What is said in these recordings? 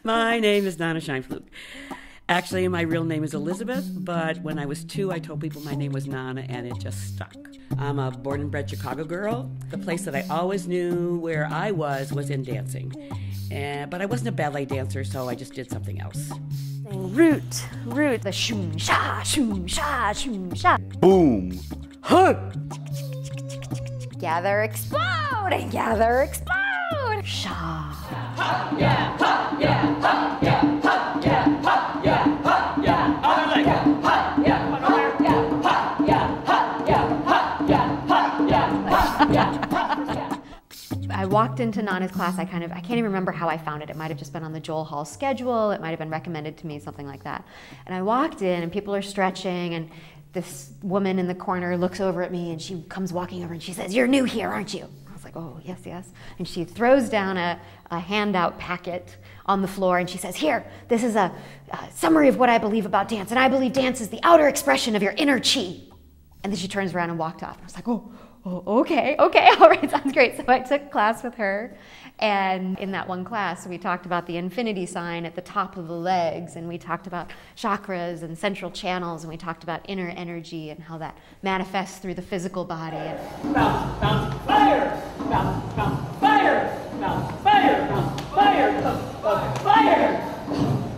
My name is Nana Shineflug. Actually, my real name is Elizabeth, but when I was 2, I told people my name was Nana, and it just stuck. I'm a born and bred Chicago girl. The place that I always knew where I was in dancing. But I wasn't a ballet dancer, so I just did something else. Root, the shoom sha, shoom sha, shoom sha. Boom. Huh. Gather, explode, and gather, explode. Sha. Ha, yeah, ha, yeah, ha, yeah, ha, yeah, ha, yeah, ha, yeah. Other leg. Ha, yeah, one over. Yeah, ha, yeah, ha, yeah, ha, yeah, ha, yeah, ha, yeah. I walked into Nana's class, I can't even remember how I found it. It might have just been on the Joel Hall schedule, it might have been recommended to me, something like that. And I walked in and people are stretching and this woman in the corner looks over at me and she comes walking over and she says, "You're new here, aren't you?" I was like, "Oh, yes, yes." And she throws down a handout packet on the floor and she says, "Here, this is a summary of what I believe about dance. And I believe dance is the outer expression of your inner chi." And then she turns around and walked off. And I was like, oh, okay, all right, sounds great. So I took class with her, and in that one class, we talked about the infinity sign at the top of the legs, and we talked about chakras and central channels, and we talked about inner energy and how that manifests through the physical body. Bounce, bounce, fire! Bounce, bounce, fire! Bounce, fire! Bounce, fire! Bounce, fire!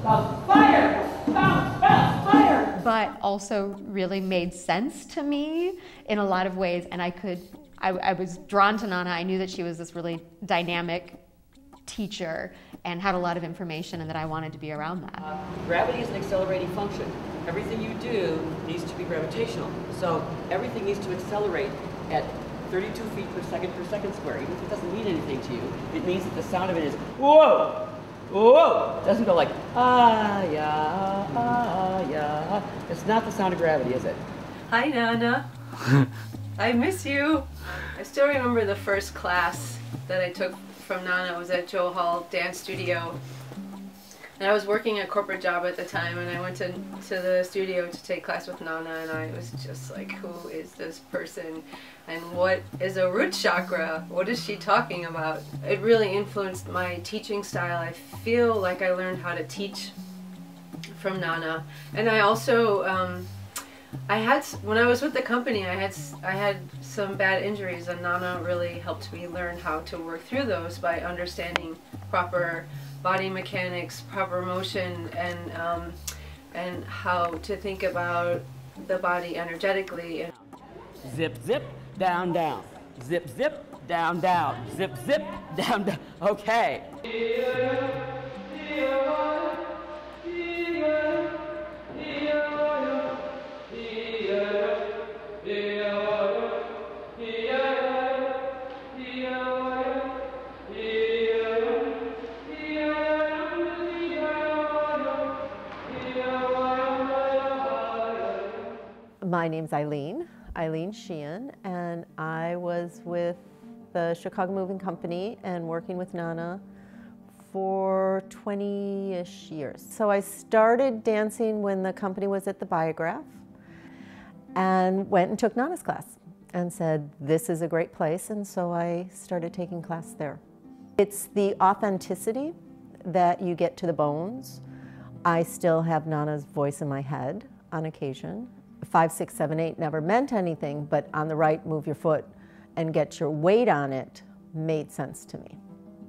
Bounce, fire! Bounce, bounce, fire! But also really made sense to me in a lot of ways, and I was drawn to Nana. I knew that she was this really dynamic teacher and had a lot of information, and that I wanted to be around that. Gravity is an accelerating function. Everything you do needs to be gravitational. So everything needs to accelerate at 32 feet per second square. Even if it doesn't mean anything to you, it means that the sound of it is, whoa! Whoa! It doesn't go like, ah, yeah. It's not the sound of gravity, is it? Hi, Nana. I miss you. I still remember the first class that I took from Nana. It was at Joel Hall Dance Studio. And I was working a corporate job at the time, and I went to the studio to take class with Nana, and I was just like, who is this person? And what is a root chakra? What is she talking about? It really influenced my teaching style. I feel like I learned how to teach from Nana. And I also, when I was with the company, I had some bad injuries, and Nana really helped me learn how to work through those by understanding proper body mechanics, proper motion, and how to think about the body energetically. Zip, zip, down, down. Zip, zip, down, down. Zip, zip, down, down. Okay. My name's Eileen Sheehan, and I was with the Chicago Moving Company and working with Nana for 20-ish years. So I started dancing when the company was at the Biograph and went and took Nana's class and said, this is a great place, and so I started taking class there. It's the authenticity that you get to the bones. I still have Nana's voice in my head on occasion. 5, 6, 7, 8 never meant anything, but on the right, move your foot and get your weight on it made sense to me.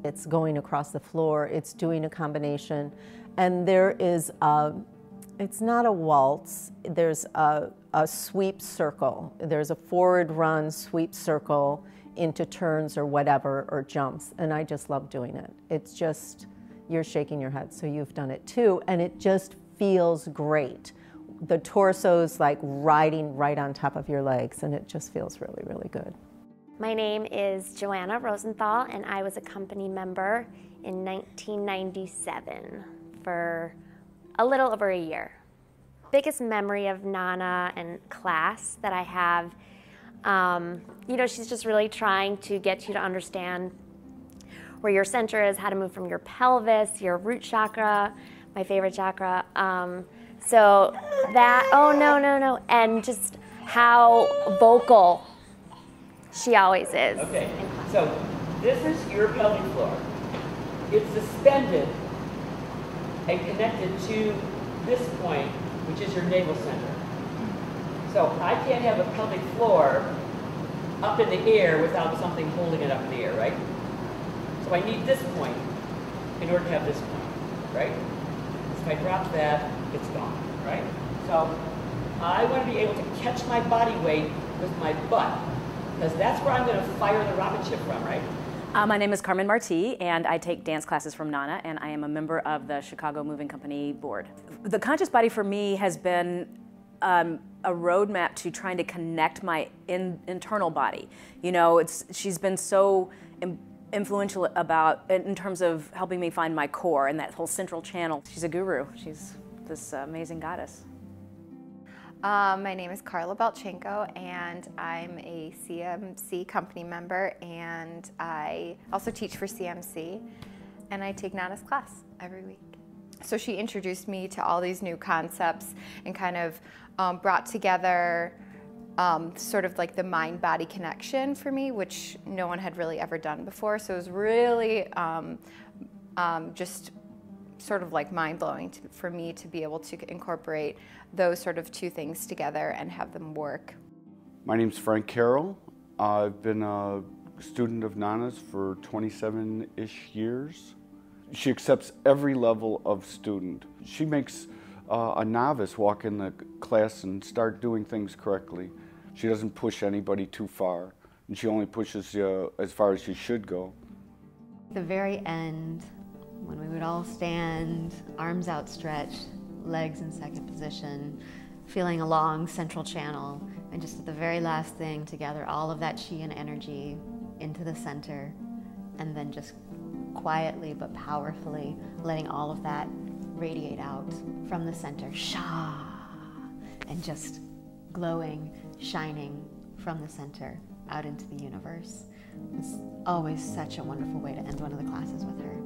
It's going across the floor, it's doing a combination, and there is it's not a waltz, there's a sweep circle. There's a forward run, sweep circle into turns or whatever, or jumps, and I just love doing it. It's just, you're shaking your head, so you've done it too, and it just feels great. The torso's like riding right on top of your legs, and it just feels really, really good. My name is Joanna Rosenthal, and I was a company member in 1997 for a little over a year. Biggest memory of Nana and class that I have, you know, she's just really trying to get you to understand where your center is, how to move from your pelvis, your root chakra, my favorite chakra. So that, oh no, and just how vocal she always is. Okay, so this is your pelvic floor. It's suspended and connected to this point, which is your navel center. So I can't have a pelvic floor up in the air without something holding it up in the air, right? So I need this point in order to have this point, right? If I drop that, it's gone, right? So I want to be able to catch my body weight with my butt, because that's where I'm going to fire the rocket ship from, right? My name is Carmen Marti, and I take dance classes from Nana, and I am a member of the Chicago Moving Company board. The conscious body for me has been a roadmap to trying to connect my internal body. You know, she's been so influential in terms of helping me find my core and that whole central channel. She's a guru. She's this amazing goddess. My name is Carla Belchenko, and I'm a CMC company member, and I also teach for CMC, and I take Nana's class every week. So she introduced me to all these new concepts and kind of brought together sort of like the mind-body connection for me, which no one had really ever done before. So it was really just sort of like mind-blowing for me to be able to incorporate those sort of two things together and have them work. My name's Frank Carroll. I've been a student of Nana's for 27-ish years. She accepts every level of student. She makes a novice walk in the class and start doing things correctly. She doesn't push anybody too far, and she only pushes you as far as you should go. At the very end, when we would all stand, arms outstretched, legs in second position, feeling a long central channel, and just at the very last thing to gather all of that chi and energy into the center, and then just quietly but powerfully letting all of that radiate out from the center, sha, and just glowing, shining from the center out into the universe. It's always such a wonderful way to end one of the classes with her.